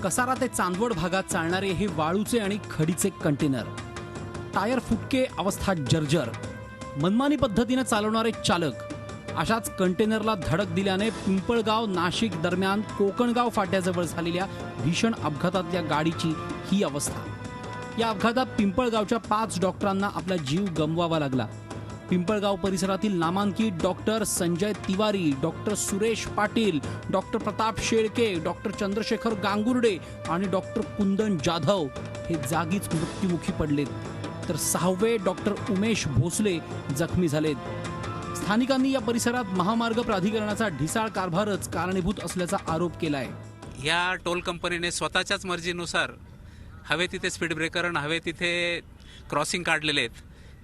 कसारा ते चांदवड भागात चालणारे हे वाळूचे आणि खडीचे कंटेनर, टायर फुटके, अवस्था जर्जर, मनमानी पद्धतीने चालवणारे चालक, अशाच कंटेनरला धडक दिल्याने पिंपळगाव नाशिक दरम्यान कोकणगाव फाट्याजवळ झालेल्या भीषण अपघातातल्या गाडीची ही अवस्था। या अपघातात पिंपळगावच्या 5 डॉक्टरांना आपला जीव गमवावा लागला। पिंपळगाव परिसरातील नामांकित doctor Sanjay Tiwari, doctor Suresh Patil, doctor Pratap Shelke, doctor Chandrashekhar Gangurde आणि डॉक्टर कुंदन जाधव हे जागीच मृत्युमुखी पडलेत, तर 6वे डॉक्टर उमेश भोसले जखमी झालेत। स्थानिकांनी या परिसरात महामार्ग प्राधिकरणाचा ढिसाळ कारभारच कारणीभूत असल्याचा आरोप केलाय। या टोल कंपनीने स्वतःच्याच मर्जीनुसार हवे तिथे स्पीड ब्रेकर आणि हवे तिथे क्रॉसिंग काढलेले आहेत।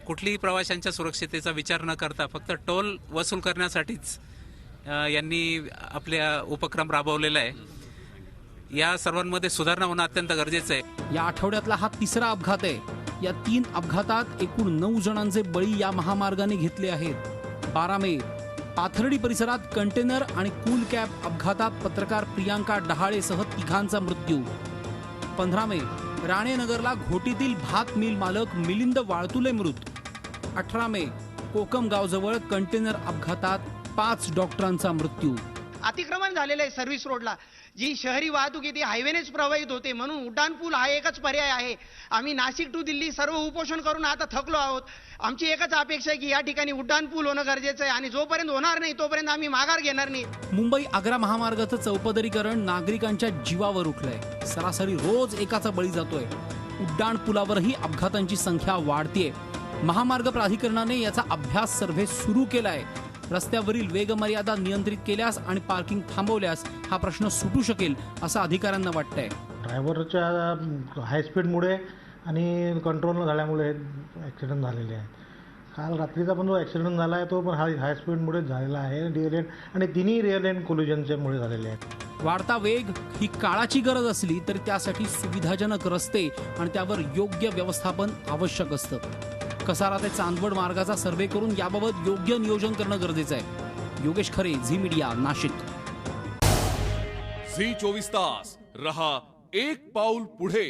कुठलीही प्रवाशांच्या सुरक्षिततेचा विचार न करता फक्त टोल वसूल करण्यासाठीच यांनी आपल्या उपक्रम राबवलेला आहे। या सर्वांमध्ये सुधारणा होणं अत्यंत गरजेचं आहे। या आठवड्यातला हा 3रा अपघात आहे। या 3 अपघातात एकूण 9 जणांचे बळी या महामार्गाने घेतले आहेत। 12 मे पाथर्डी परिसरात कंटेनर आणि कूल कॅब अपघातात पत्रकार प्रियांका डहाळेसह 3घांचा मृत्यू। 15 मे राणेनगरला घोटीतील भात मिल मालक मिलिंद वाळतुले मृत। 18 मे कोकमगावजवळ कंटेनर अपघातात 5 डॉक्टरांचा मृत्यू। अतिक्रमण झालेलं आहे सर्व्हिस रोडला। जी शहरी वाहतूक आहे ती हायवेनेच प्रवाहित होते, म्हणून उड्डाणपूल हा एकच पर्याय आहे। आम्ही नाशिक टू दिल्ली सर्व उपोषण करून आता थकलो आहोत। आमची एकच अपेक्षा आहे की या ठिकाणी उड्डाणपूल होणं गरजेचं आहे आणि जोपर्यंत होणार नाही तोपर्यंत आम्ही माघार घेणार नाही। मुंबई आग्रा महामार्गाचं चौपदरीकरण नागरिकांच्या जीवावर उठलंय। सरासरी रोज एकाचा बळी जातोय। उड्डाणपुलावरही अपघातांची संख्या वाढतेय। महामार्ग प्राधिकरणाने याचा अभ्यास सर्व्हे सुरू केलाय। रस्त्यावरील वेगमर्यादा नियंत्रित केल्यास आणि पार्किंग थांबवल्यास हा प्रश्न सुटू शकेल असं अधिकाऱ्यांना वाटतंय। ड्रायव्हरच्या हाय स्पीडमुळे आणि कंट्रोल न झाल्यामुळे ॲक्सिडेंट झालेले आहेत। काल रात्रीचा पण जो ॲक्सिडेंट झाला आहे तो पण हाय स्पीडमुळे झालेला आहे। रिअर एंड आणि तिन्ही रिअर एंड कोलिजनच्यामुळे झालेले आहेत। वाढता वेग ही काळाची गरज असली तरी त्यासाठी सुविधाजनक रस्ते आणि त्यावर योग्य व्यवस्थापन आवश्यक असतं। कसारा ते चांदवड मार्गाचा सर्व्हे करून याबाबत योग्य नियोजन करणं गरजेचं आहे। योगेश खरे, झी मीडिया, नाशिक। झी 24 तास रहा एक पाऊल पुढे।